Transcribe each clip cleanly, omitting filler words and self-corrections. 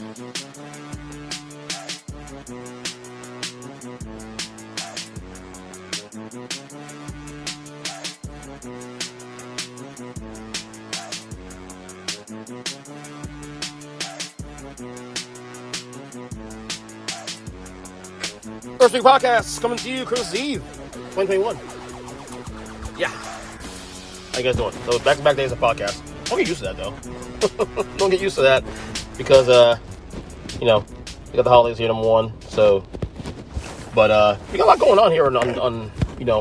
Earnestly podcast coming to you Christmas Eve 2021. Yeah. How you guys doing? So back-to-back days of podcast. Don't get used to that though. Don't get used to that because we got the holidays here, number one. So but we got a lot going on here on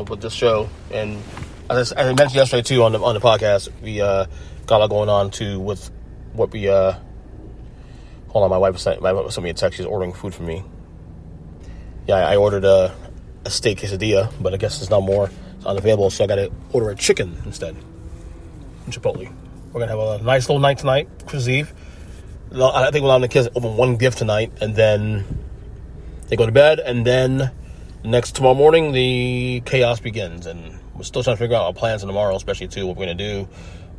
with this show, and as I mentioned yesterday too on the podcast, we got a lot going on too with what we hold on, my wife sent me a text. She's ordering food for me. Yeah, I ordered a steak quesadilla, but I guess there's not more. It's unavailable, so I got to order a chicken instead in Chipotle. We're going to have a nice little night tonight, Christmas Eve. I think we'll allow the kids to open one gift tonight, and then they go to bed, and then tomorrow morning, the chaos begins, and we're still trying to figure out our plans for tomorrow, especially, too, what we're going to do.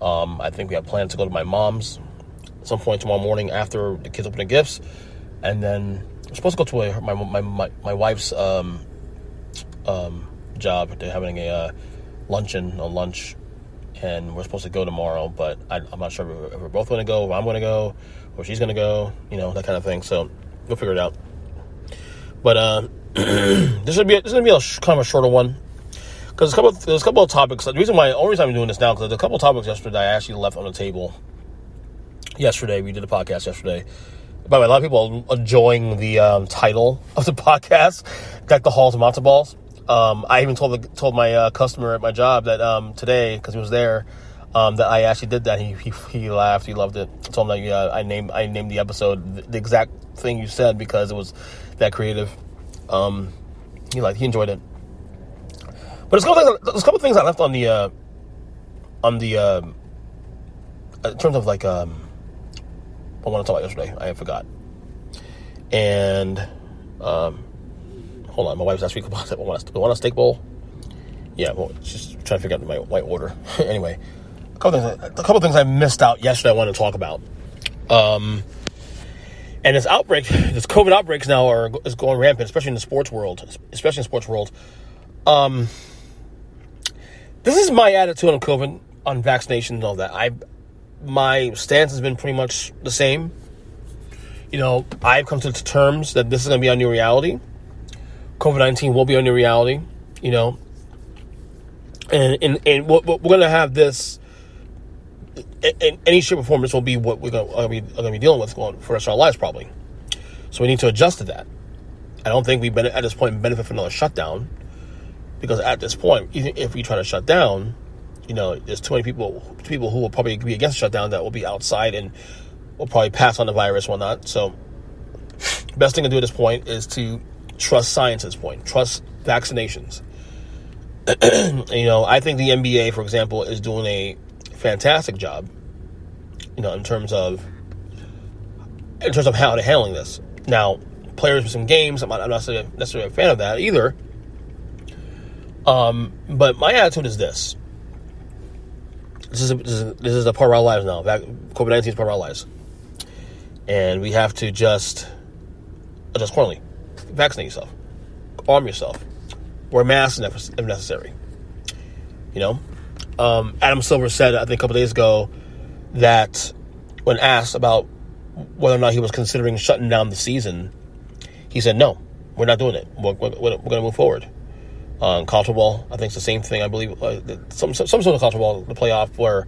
I think we have plans to go to my mom's at some point tomorrow morning after the kids open the gifts, and then we're supposed to go to my wife's job. They're having a lunch, and we're supposed to go tomorrow, but I'm not sure if we're both going to go, or I'm going to go, or she's going to go, that kind of thing. So we'll figure it out. But this is going to be kind of a shorter one because there's a couple of topics. The only reason I'm doing this now because there's a couple of topics yesterday I actually left on the table. Yesterday, we did a podcast yesterday. By the way, a lot of people are enjoying the title of the podcast, Deck the Halls of Matzo Balls. I even told my customer at my job that today, because he was there, that I actually did that. He laughed. He loved it. I told him that I named the episode the exact thing you said because it was that creative. He enjoyed it. But there's a couple things I left on the in terms of I want to talk about yesterday. I forgot. And hold on, my wife's asked me about it. Want a steak bowl? Yeah, well, she's trying to figure out my white order. Anyway, a couple things I missed out yesterday I wanted to talk about. And this COVID outbreaks now is going rampant, especially in the sports world. This is my attitude on COVID, on vaccinations and all that. My stance has been pretty much the same. I've come to terms that this is going to be our new reality. COVID-19 will be our new reality, and we're going to have this in any shape or form. This will be what we're going to be dealing with for the rest of our lives, probably. So we need to adjust to that. I don't think we at this point benefit from another shutdown, because at this point, even if we try to shut down, there's too many people who will probably be against the shutdown that will be outside and will probably pass on the virus and whatnot. So best thing to do at this point is to trust science at this point. Trust vaccinations. I think the NBA, for example, is doing a fantastic job, in terms of how they're handling this. Now, players with some games, I'm not necessarily a fan of that either. But my attitude is this. This is a part of our lives now. COVID-19 is part of our lives. And we have to just adjust accordingly. Vaccinate yourself. Arm yourself. Wear masks if necessary. Adam Silver said, I think a couple days ago, that when asked about whether or not he was considering shutting down the season, he said, no, we're not doing it. We're going to move forward. College football, I think it's the same thing. I believe some sort of college football, the playoff, where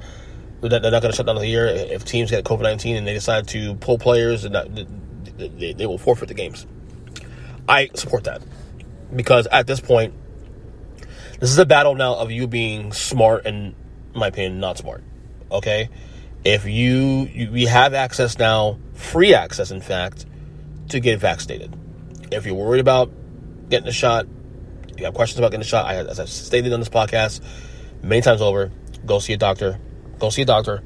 they're not going to shut down the year. If teams get COVID-19 and they decide to pull players, and they will forfeit the games. I support that because at this point, this is a battle now of you being smart and, in my opinion, not smart. Okay, if we have access now, free access, in fact, to get vaccinated. If you're worried about getting a shot, you have questions about getting a shot, as I've stated on this podcast many times over, go see a doctor.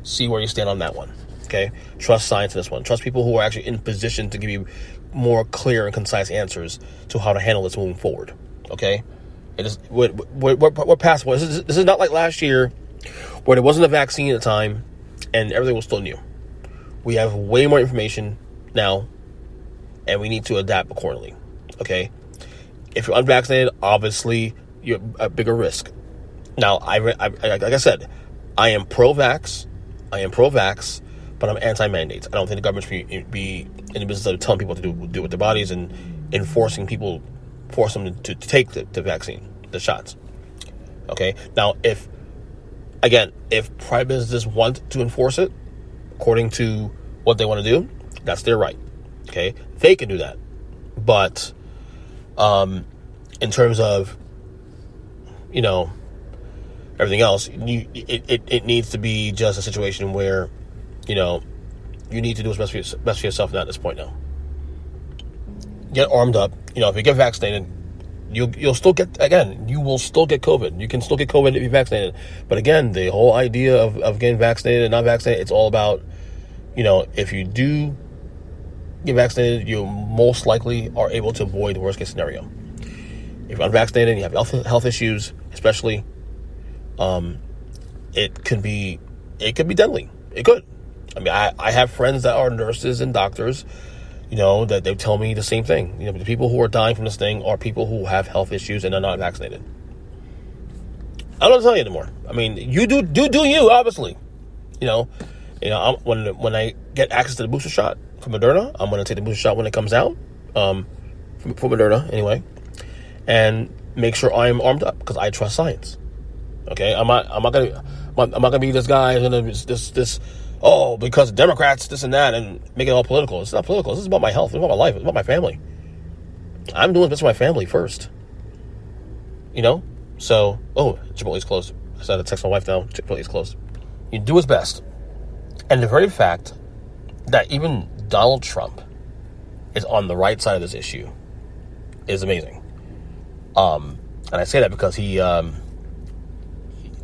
See where you stand on that one. Okay? Trust science in this one. Trust people who are actually in position to give you more clear and concise answers to how to handle this moving forward. Okay? We're past what this is not like last year where there wasn't a vaccine at the time and everything was still new. We have way more information now and we need to adapt accordingly. Okay, if you're unvaccinated, obviously you're a bigger risk. Now, like I said, I am pro-vax, but I'm anti-mandates. I don't think the government should be in the business of telling people what to do with their bodies and forcing them to take the vaccine, the shots. Okay, now if private businesses want to enforce it according to what they want to do, that's their right. Okay, they can do that. But in terms of, everything else, it needs to be just a situation where, you need to do what's best for yourself at this point now. Get armed up. If you get vaccinated, you'll still get, again, you will still get COVID. You can still get COVID if you're vaccinated. But again, the whole idea of getting vaccinated and not vaccinated, it's all about, if you do get vaccinated, you most likely are able to avoid the worst case scenario. If you're unvaccinated and you have health issues, especially, it could be deadly. It could. I mean, I have friends that are nurses and doctors, that they tell me the same thing. The people who are dying from this thing are people who have health issues and are not vaccinated. I don't know what to tell you anymore. I mean, you do you, obviously. When I get access to the booster shot from Moderna, I'm going to take the booster shot when it comes out, from Moderna anyway, and make sure I'm armed up because I trust science. Okay, I'm not gonna be this guy who's this because Democrats this and that and make it all political. It's not political. This is about my health. It's about my life. It's about my family. I'm doing this for my family first. So Chipotle's closed. I said to text my wife now. Chipotle's closed. You do his best, and the very fact that even Donald Trump is on the right side of this issue is amazing. And I say that because he was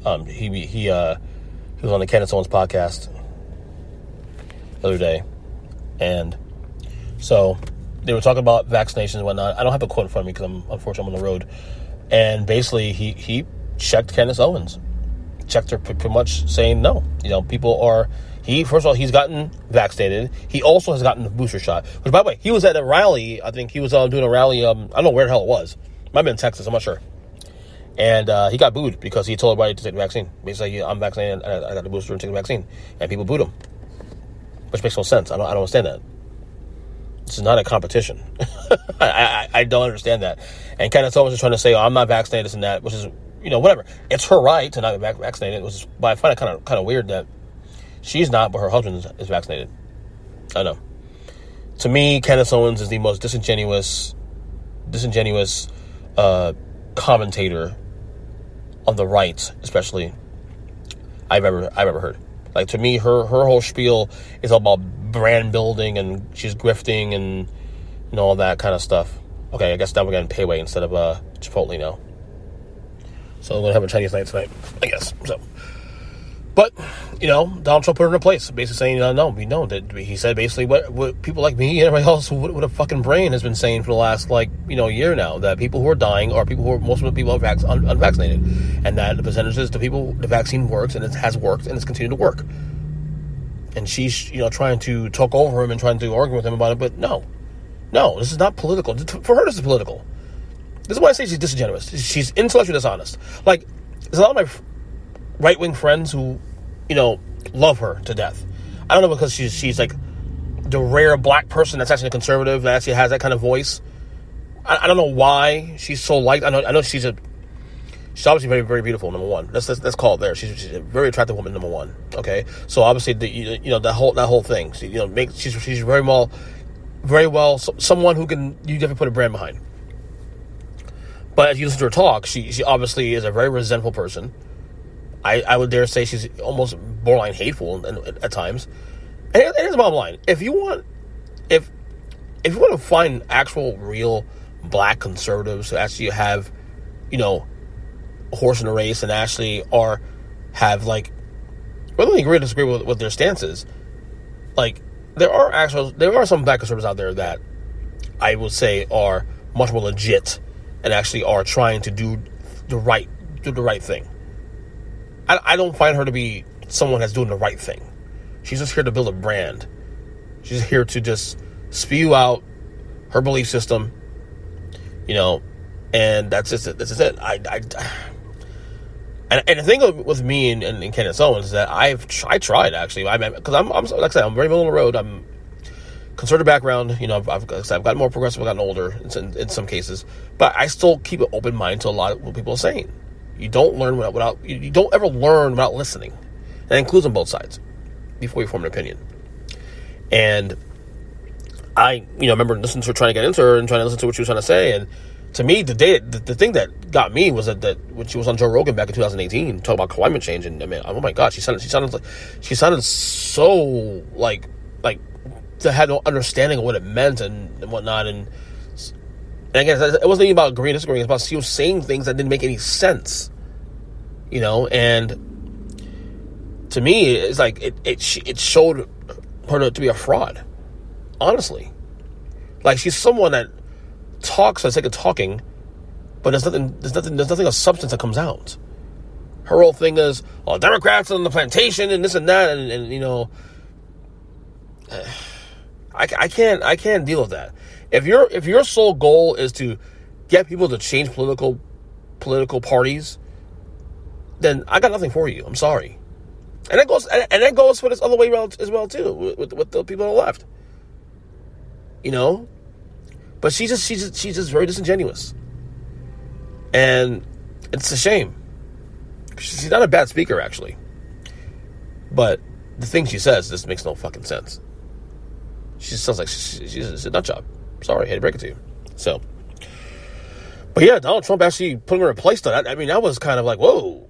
on the Candace Owens podcast the other day, and so they were talking about vaccinations and whatnot. I don't have a quote in front of me because I'm on the road, and basically he checked Candace Owens, checked her pretty much saying no. People are. First of all, he's gotten vaccinated. He also has gotten the booster shot. Which, by the way, he was at a rally. I think he was doing a rally. I don't know where the hell it was. Might have been in Texas. I'm not sure. And he got booed because he told everybody to take the vaccine. Basically, I'm vaccinated. I got the booster and take the vaccine, and people booed him, which makes no sense. I don't understand that. This is not a competition. I don't understand that. And Candace Owens is trying to say, I'm not vaccinated, this and that, which is whatever. It's her right to not be vaccinated. But I find it kind of weird that she's not, but her husband is vaccinated. I know. To me, Candace Owens is the most disingenuous commentator on the right, especially I've ever heard. Like, to me, her whole spiel is all about brand building, and she's grifting and all that kind of stuff. Okay, I guess now we're getting Payway instead of Chipotle now. So we're gonna have a Chinese night tonight, I guess. So. But, Donald Trump put her in her place, basically saying, no, we know that he said basically what people like me and everybody else with a fucking brain has been saying for the last, year now, that people who are dying are most of the people are unvaccinated, and that the percentages to people, the vaccine works, and it has worked, and it's continued to work. And she's, trying to talk over him and trying to argue with him about it, but no, this is not political. For her, this is political. This is why I say she's disingenuous. She's intellectually dishonest. Like, there's a lot of my right-wing friends who, love her to death. I don't know, because she's like the rare black person that's actually a conservative, that actually has that kind of voice. I don't know why she's so liked. I know she's obviously very, very beautiful, number one. Let's call it there. She's a very attractive woman, number one. Okay, so obviously that whole thing. She's very well someone who you definitely put a brand behind. But as you listen to her talk, she obviously is a very resentful person. I would dare say she's almost borderline hateful at times. And here's the bottom line: if you want to find actual, real black conservatives who actually have, a horse in the race and actually have whether they agree or disagree with what their stance is, there are some black conservatives out there that I would say are much more legit and actually are trying to do the right thing. I don't find her to be someone that's doing the right thing. She's just here to build a brand. She's here to just spew out her belief system, and that's just it. This is it. And the thing with me and Candace Owens is that I tried actually. Because I'm like I said, I'm very middle of the road. I'm conservative background. I've gotten more progressive. I've gotten older in some cases, but I still keep an open mind to a lot of what people are saying. You don't learn you don't ever learn without listening. That includes on both sides before you form an opinion. And I, remember listening to her, trying to get into her and trying to listen to what she was trying to say. And to me, the thing that got me was that when she was on Joe Rogan back in 2018, talking about climate change, and I mean, oh my God, she sounded so like they had no understanding of what it meant and whatnot. And again, it wasn't even about agreeing or disagreeing. It was about she was saying things that didn't make any sense, and to me, it's like it showed her to be a fraud. Honestly, like she's someone that talks for the sake of talking, but there's nothing of substance that comes out. Her whole thing is, Democrats on the plantation and this and that, and I can't deal with that. If your sole goal is to get people to change political parties, then I got nothing for you. I'm sorry. And that goes for this other way around as well too, with the people on the left. But she's just very disingenuous, and it's a shame. She's not a bad speaker actually, but the thing she says just makes no fucking sense. She sounds like she's a nut job. Sorry, I had to break it to you. So, but yeah, Donald Trump actually putting her in place though. I mean, that was kind of like, whoa.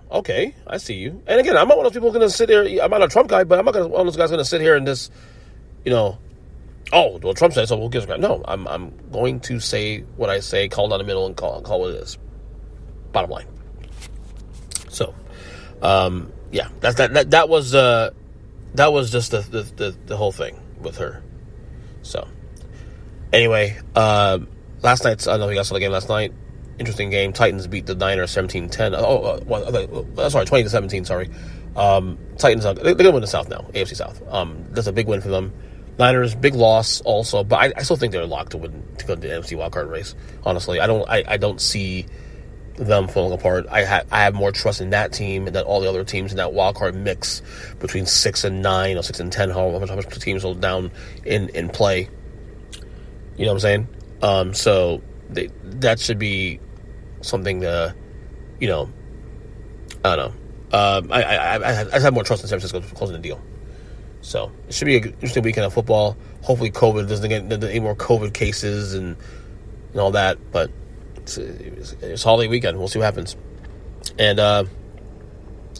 Okay, I see you. And again, I'm not one of those people going to sit here. I'm not a Trump guy, but I'm not one of those guys going to sit here and just, well, Trump said so. Who gives a crap? No, I'm going to say what I say, call down the middle, and call what it is. Bottom line. So, yeah, that was just the whole thing with her. So, anyway, last night's, I don't know if you guys saw the game last night. Interesting game. Titans beat the Niners 17-10. Sorry, 20-17. Sorry. Titans, they're going to win the South now, AFC South. That's a big win for them. Niners, big loss also, but I still think they're locked to go to the NFC wildcard race. Honestly, I don't see them falling apart. I have more trust in that team than all the other teams in that wildcard mix between 6 and 9 or 6 and 10. How much teams will down in play? You know what I'm saying? So that should be something I don't know. I just have more trust in San Francisco closing the deal. So it should be an interesting weekend of football. Hopefully COVID doesn't get any more COVID cases and all that. But it's holiday weekend. We'll see what happens. And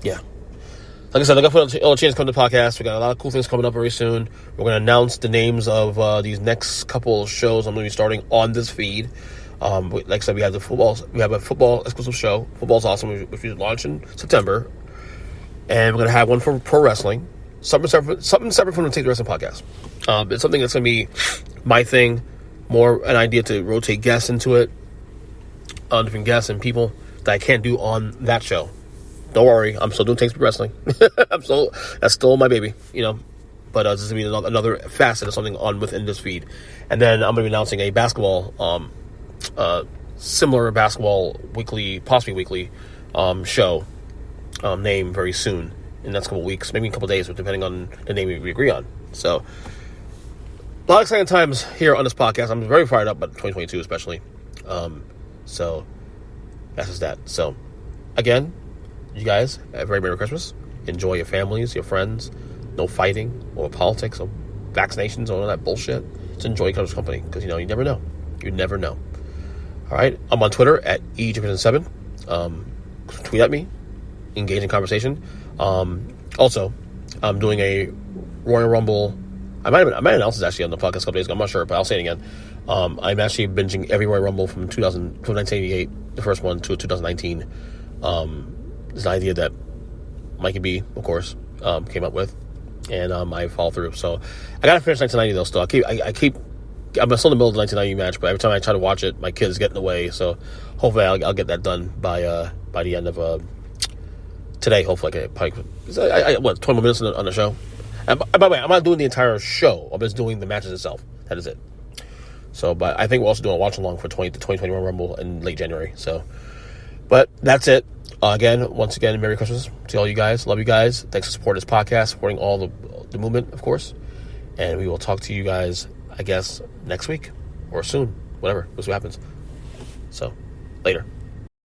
yeah, like I said, I got to put all the changes coming to the podcast. We got a lot of cool things coming up very soon. We're going to announce the names of these next couple of shows I'm going to be starting on this feed. Like I said, we have a football exclusive show, Football's Awesome, which we launch in September, and we're gonna have one for pro wrestling, something separate from the Take the Wrestling podcast. It's something that's gonna be my thing, more an idea to rotate guests into it, different guests and people that I can't do on that show. Don't worry, I'm still doing Takes the Wrestling. That's still my baby, But this is gonna be another facet of something on within this feed, and then I'm gonna be announcing a basketball. Similar basketball weekly, possibly weekly, show name very soon in the next couple of weeks, maybe a couple of days, depending on the name we agree on. So, a lot of exciting times here on this podcast. I'm very fired up about 2022, especially. So, that's just that. So, again, you guys, have a very Merry Christmas. Enjoy your families, your friends. No fighting or politics or vaccinations or all that bullshit. Just enjoy each other's company because, you never know. You never know. All right, I'm on Twitter at ejefferson7. Tweet at me, engage in conversation. Also, I'm doing a Royal Rumble. I might announce this actually on the podcast a couple days ago. I'm not sure, but I'll say it again. I'm actually binging every Royal Rumble from 1988, the first one, to 2019. It's an idea that Mikey B, of course, came up with, and I follow through. So I gotta finish 1990 though. Still, I'm still in the middle of the 1990 match, but every time I try to watch it, my kids get in the way. So hopefully I'll get that done by the end of today. Hopefully, I 20 more minutes on the show. And by the way, I'm not doing the entire show. I'm just doing the matches itself. That is it. So, but I think we're also doing a watch along for the 2021 Rumble in late January. So, but that's it. Once again, Merry Christmas to all you guys. Love you guys. Thanks for supporting this podcast, supporting all the movement, of course. And we will talk to you guys, I guess, next week or soon. Whatever. We'll see what happens. So, later.